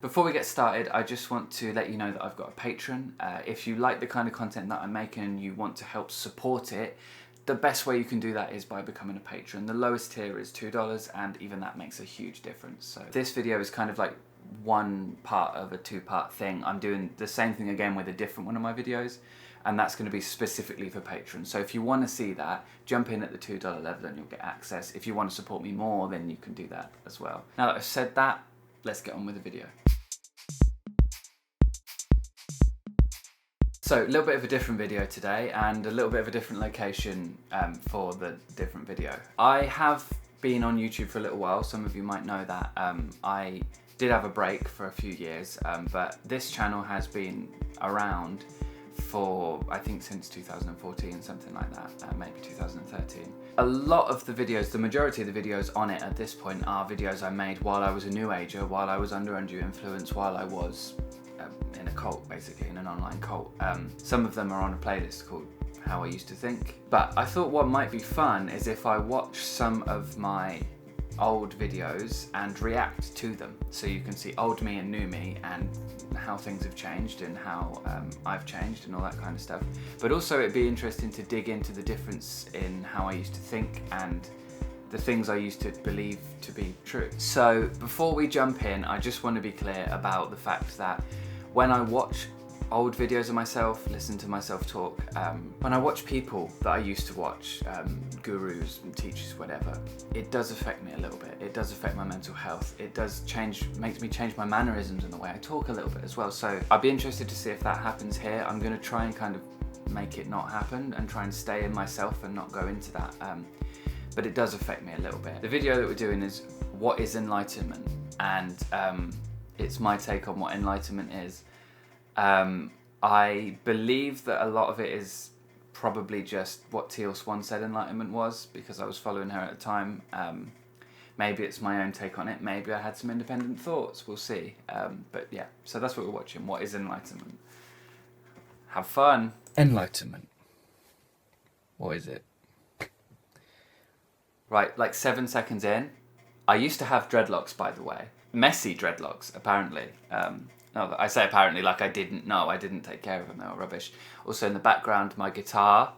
Before we get started, I just want to let you know that I've got a Patreon. If you like the kind of content that I'm making and you want to help support it, the best way you can do that is by becoming a patron. The lowest tier is $2, and even that makes a huge difference. So this video is kind of like one part of a two-part thing. I'm doing the same thing again with a different one of my videos, and that's going to be specifically for patrons. So if you want to see that, jump in at the $2 level and you'll get access. If you want to support me more, then you can do that as well. Now that I've said that, let's get on with the video. So, a little bit of a different video today, and a little bit of a different location for the different video. I have been on YouTube for a little while. Some of you might know that. I did have a break for a few years, but this channel has been around for, I think, since 2014, something like that, maybe 2013. A lot of the videos, the majority of the videos on it at this point are videos I made while I was a new ager, while I was under undue influence, while I was in a cult, basically, in an online cult. Some of them are on a playlist called How I Used to Think. But I thought what might be fun is if I watch some of my old videos and react to them. So you can see old me and new me and how things have changed and how I've changed and all that kind of stuff. But also it'd be interesting to dig into the difference in how I used to think and the things I used to believe to be true. So before we jump in, I just want to be clear about the fact that when I watch old videos of myself, listen to myself talk, when I watch people that I used to watch, gurus, teachers, whatever, it does affect me a little bit. It does affect my mental health. It does makes me change my mannerisms and the way I talk a little bit as well. So I'd be interested to see if that happens here. I'm going to try and kind of make it not happen and try and stay in myself and not go into that. But it does affect me a little bit. The video that we're doing is what is enlightenment, and it's my take on what enlightenment is. I believe that a lot of it is probably just what Teal Swan said enlightenment was, because I was following her at the time. Maybe it's my own take on it. Maybe I had some independent thoughts. We'll see. But yeah, so that's what we're watching. What is enlightenment? Have fun. Enlightenment. What is it? Right, like 7 seconds in. I used to have dreadlocks, by the way. Messy dreadlocks, apparently. No, I say apparently like I didn't know. I didn't take care of them. They were rubbish. Also in the background, my guitar,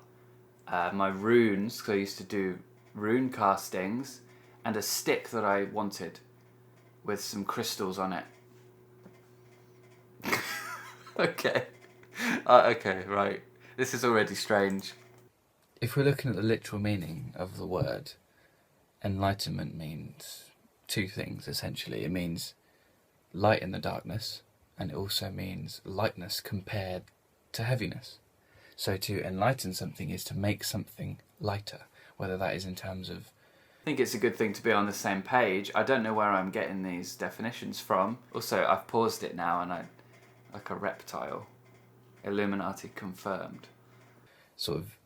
my runes, because I used to do rune castings, and a stick that I wanted with some crystals on it. Okay. Okay, right. This is already strange. If we're looking at the literal meaning of the word, enlightenment means two things, essentially. It means light in the darkness, and it also means lightness compared to heaviness. So to enlighten something is to make something lighter, whether that is in terms of... I think it's a good thing to be on the same page. I don't know where I'm getting these definitions from. Also, I've paused it now and like a reptile. Illuminati confirmed. Sort of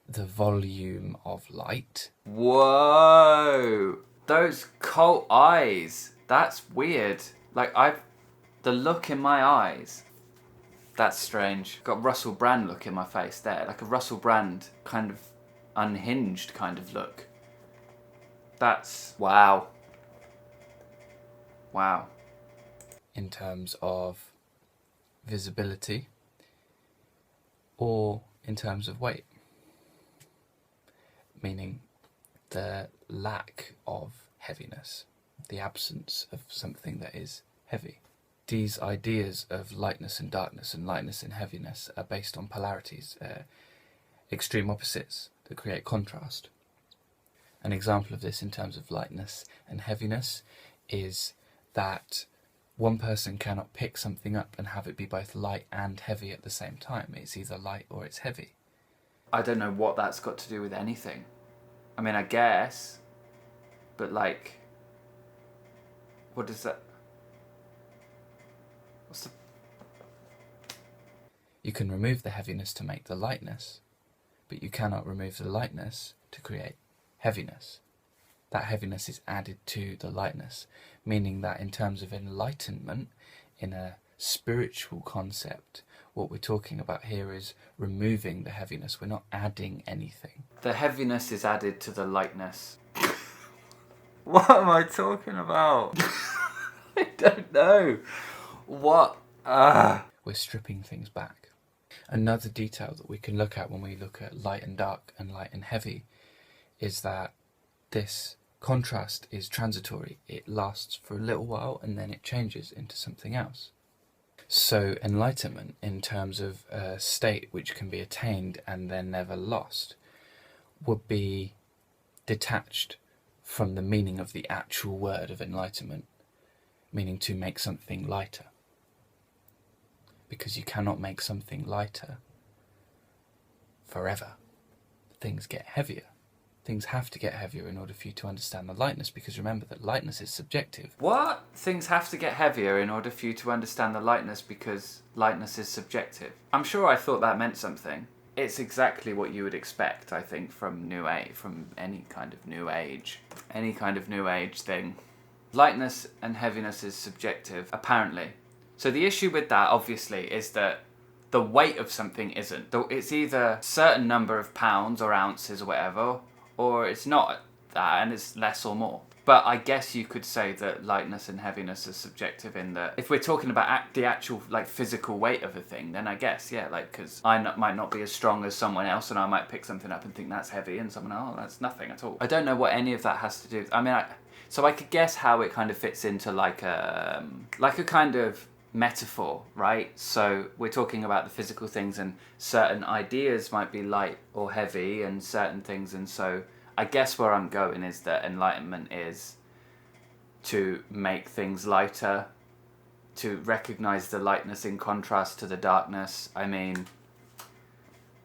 the volume of light. Whoa! Those cult eyes. That's weird. Like, the look in my eyes. That's strange. Got Russell Brand look in my face there. Like a Russell Brand kind of unhinged kind of look. That's... wow. Wow. In terms of visibility or in terms of weight. Meaning the lack of heaviness, the absence of something that is heavy. These ideas of lightness and darkness and lightness and heaviness are based on polarities, extreme opposites that create contrast. An example of this in terms of lightness and heaviness is that one person cannot pick something up and have it be both light and heavy at the same time. It's either light or it's heavy. I don't know what that's got to do with anything. I mean, I guess, but like, what does that... what's the... You can remove the heaviness to make the lightness, but you cannot remove the lightness to create heaviness. That heaviness is added to the lightness, meaning that in terms of enlightenment, in a spiritual concept, what we're talking about here is removing the heaviness. We're not adding anything. The heaviness is added to the lightness. What am I talking about? I don't know. What? We're stripping things back. Another detail that we can look at when we look at light and dark and light and heavy is that this contrast is transitory. It lasts for a little while and then it changes into something else. So enlightenment, in terms of a state which can be attained and then never lost, would be detached from the meaning of the actual word of enlightenment, meaning to make something lighter. Because you cannot make something lighter forever. Things get heavier. Things have to get heavier in order for you to understand the lightness, because remember that lightness is subjective. What? Things have to get heavier in order for you to understand the lightness because lightness is subjective. I'm sure I thought that meant something. It's exactly what you would expect, I think, from New Age, from any kind of New Age thing. Lightness and heaviness is subjective, apparently. So the issue with that, obviously, is that the weight of something isn't. It's either a certain number of pounds or ounces or whatever, or it's not that and it's less or more. But I guess you could say that lightness and heaviness is subjective in that if we're talking about the actual physical weight of a thing, then I guess, yeah, because I might not be as strong as someone else and I might pick something up and think that's heavy and someone, oh, that's nothing at all. I don't know what any of that has to do with, so I could guess how it kind of fits into like a kind of metaphor, right? So we're talking about the physical things and certain ideas might be light or heavy and certain things, and so I guess where I'm going is that enlightenment is to make things lighter, to recognize the lightness in contrast to the darkness.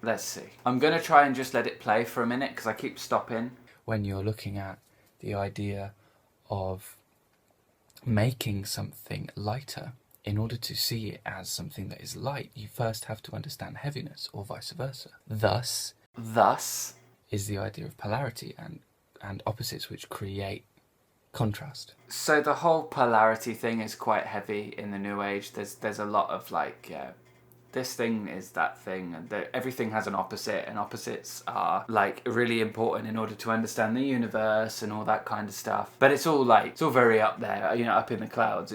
Let's see. I'm going to try and just let it play for a minute because I keep stopping. When you're looking at the idea of making something lighter, in order to see it as something that is light, you first have to understand heaviness, or vice versa. Thus is the idea of polarity and opposites which create contrast. So the whole polarity thing is quite heavy in the New Age. There's a lot of this thing is that thing, and everything has an opposite, and opposites are really important in order to understand the universe and all that kind of stuff. But it's all very up there, up in the clouds.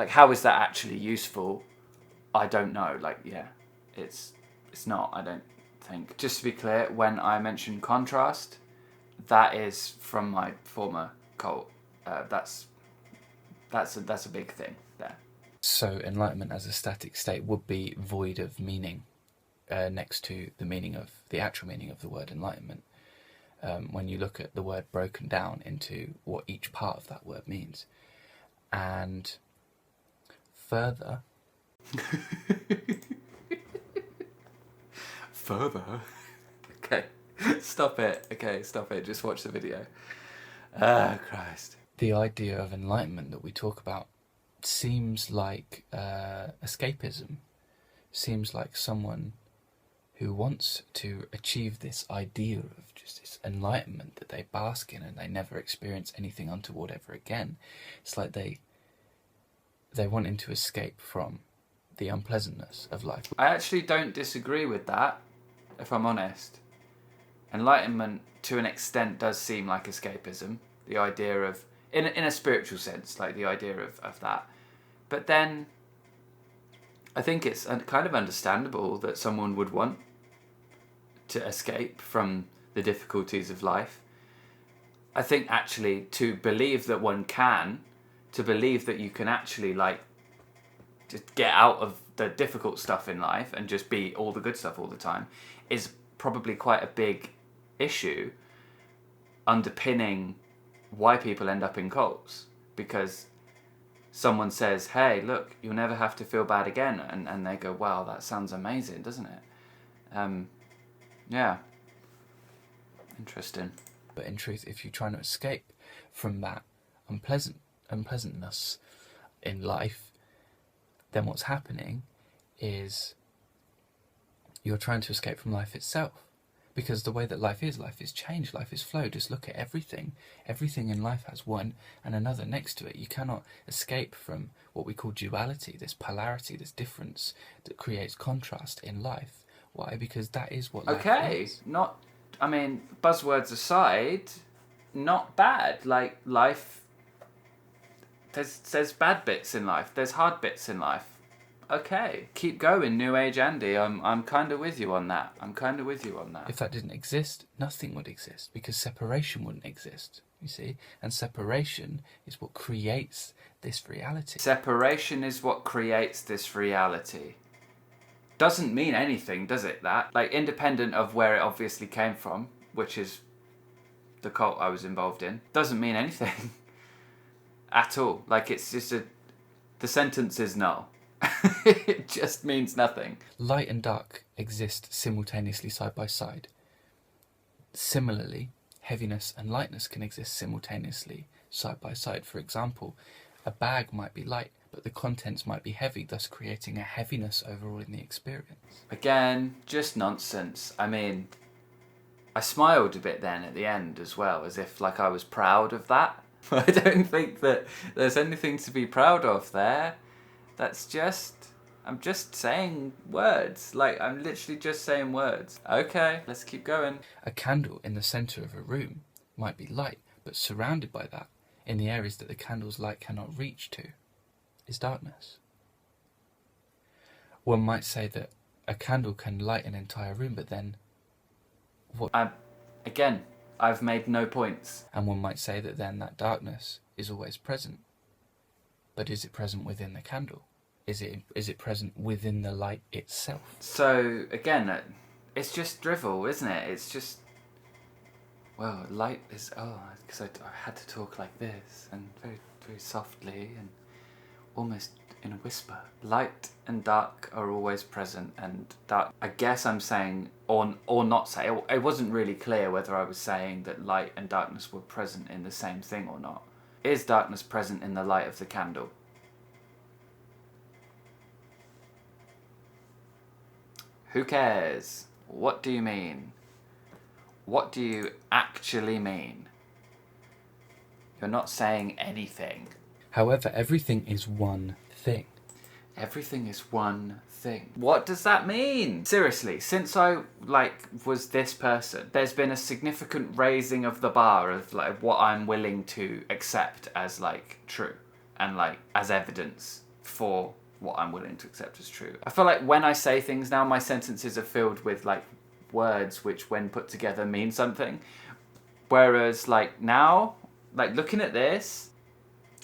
How is that actually useful? I don't know. It's not. I don't think. Just to be clear, when I mention contrast, that is from my former cult. That's a big thing there. So enlightenment as a static state would be void of meaning, next to the actual meaning of the word enlightenment. When you look at the word broken down into what each part of that word means, and further. Okay, stop it. Just watch the video. Christ. The idea of enlightenment that we talk about seems like escapism. Seems like someone who wants to achieve this idea of just this enlightenment that they bask in and they never experience anything untoward ever again. It's like they're wanting to escape from the unpleasantness of life. I actually don't disagree with that, if I'm honest. Enlightenment, to an extent, does seem like escapism. The idea of, in a spiritual sense, the idea of that. But then, I think it's kind of understandable that someone would want to escape from the difficulties of life. I think actually to believe that one can, to believe that you can actually just get out of the difficult stuff in life and just be all the good stuff all the time is probably quite a big issue underpinning why people end up in cults, because someone says, hey, look, you'll never have to feel bad again, and they go, wow, that sounds amazing, doesn't it? Yeah, interesting. But in truth, if you try to escape from that unpleasantness in life, then what's happening is you're trying to escape from life itself. Because the way that life is change, life is flow. Just look at everything. Everything in life has one and another next to it. You cannot escape from what we call duality, this polarity, this difference that creates contrast in life. Why? Because that is what life is. Buzzwords aside, not bad. Life There's bad bits in life. There's hard bits in life. Okay, keep going, New Age Andy. I'm kind of with you on that. If that didn't exist, nothing would exist, because separation wouldn't exist, you see? And separation is what creates this reality. Separation is what creates this reality. Doesn't mean anything, does it, that? Like, independent of where it obviously came from, which is the cult I was involved in, doesn't mean anything. At all. Like, it's just the sentence is null. It just means nothing. Light and dark exist simultaneously side by side. Similarly, heaviness and lightness can exist simultaneously side by side. For example, a bag might be light, but the contents might be heavy, thus creating a heaviness overall in the experience. Again, just nonsense. I mean, I smiled a bit then at the end as well, as if like I was proud of that. I don't think that there's anything to be proud of there. That's just... I'm just saying words. Like, I'm literally just saying words. Okay, let's keep going. A candle in the centre of a room might be light, but surrounded by that, in the areas that the candle's light cannot reach to, is darkness. One might say that a candle can light an entire room, but then what? Again, I've made no points. And one might say that then that darkness is always present. But is it present within the candle? Is it present within the light itself? So, again, it's just drivel, isn't it? It's just... Well, light is... Oh, because I had to talk like this, and very, very softly, and almost in a whisper. Light and dark are always present, and dark... I guess I'm saying, or not saying... It wasn't really clear whether I was saying that light and darkness were present in the same thing or not. Is darkness present in the light of the candle? Who cares? What do you mean? What do you actually mean? You're not saying anything. However, everything is one thing. Everything is one thing. What does that mean? Seriously, since I, was this person, there's been a significant raising of the bar of, what I'm willing to accept as, true. And, as evidence for what I'm willing to accept as true. I feel like when I say things now, my sentences are filled with, words which, when put together, mean something. Whereas, now, looking at this,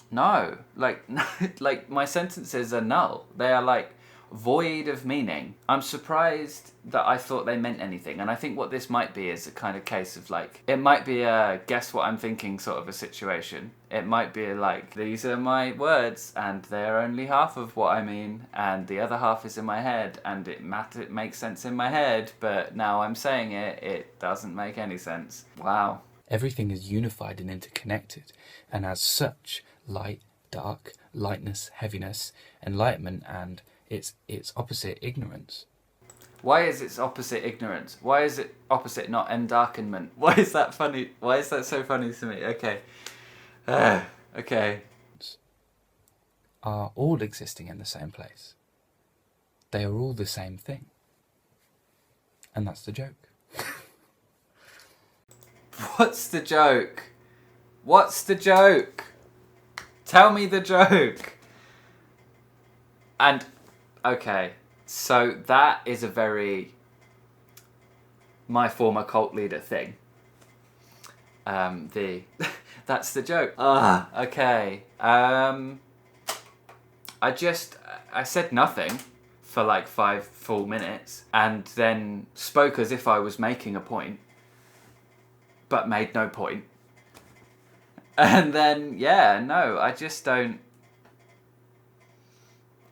no. My sentences are null. They are, void of meaning. I'm surprised that I thought they meant anything. And I think what this might be is a kind of case of, it might be a guess what I'm thinking sort of a situation. It might be these are my words, and they're only half of what I mean, and the other half is in my head, and it makes sense in my head, but now I'm saying it doesn't make any sense. Wow. Everything is unified and interconnected, and as such, light, dark, lightness, heaviness, enlightenment, and its opposite, ignorance. Why is its opposite ignorance? Why is it opposite not endarkenment? Why is that funny? Why is that so funny to me? Okay. Okay. Are all existing in the same place. They are all the same thing. And that's the joke. What's the joke? What's the joke? Tell me the joke. And, okay, so that is a very my former cult leader thing. That's the joke. Okay. I said nothing for 5 full minutes and then spoke as if I was making a point, but made no point. And then,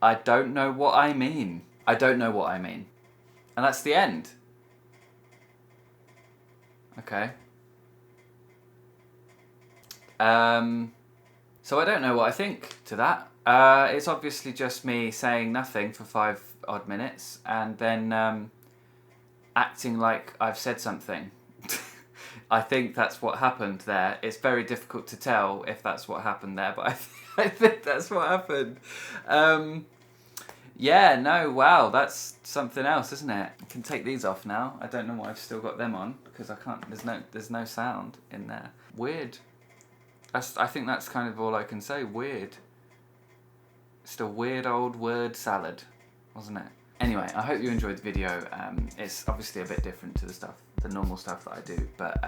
I don't know what I mean. I don't know what I mean. And that's the end. Okay. So I don't know what I think to that. It's obviously just me saying nothing for 5 odd minutes and then acting like I've said something. I think that's what happened there. It's very difficult to tell if that's what happened there, but I think that's what happened. Wow, that's something else, isn't it? I can take these off now. I don't know why I've still got them on because I can't. There's no sound in there. Weird. I think that's kind of all I can say. Weird. Just a weird old word salad, wasn't it? Anyway, I hope you enjoyed the video. It's obviously a bit different to the normal stuff that I do, but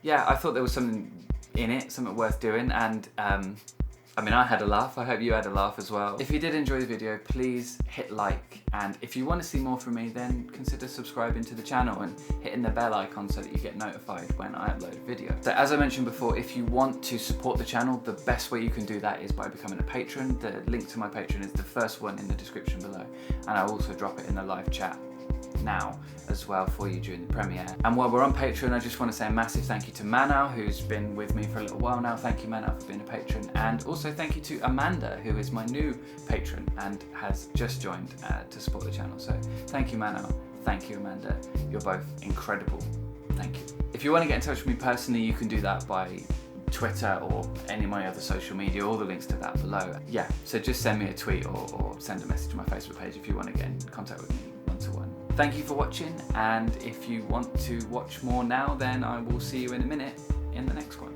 yeah, I thought there was something in it, something worth doing, and I mean, I had a laugh. I hope you had a laugh as well. If you did enjoy the video, please hit like, and if you want to see more from me, then consider subscribing to the channel and hitting the bell icon so that you get notified when I upload a video. So as I mentioned before, if you want to support the channel, the best way you can do that is by becoming a patron. The link to my Patreon is the first one in the description below, and I'll also drop it in the live chat now as well for you during the premiere. And while we're on Patreon, I just want to say a massive thank you to Manal, who's been with me for a little while now. Thank you, Manal, for being a patron, and also thank you to Amanda, who is my new patron and has just joined to support the channel. So thank you, Manal. Thank you, Amanda. You're both incredible. Thank you. If you want to get in touch with me personally, you can do that by Twitter or any of my other social media. All the links to that below. Yeah, so just send me a tweet or send a message to my Facebook page if you want to get in contact with me one-to-one. Thank you for watching, and if you want to watch more now, then I will see you in a minute in the next one.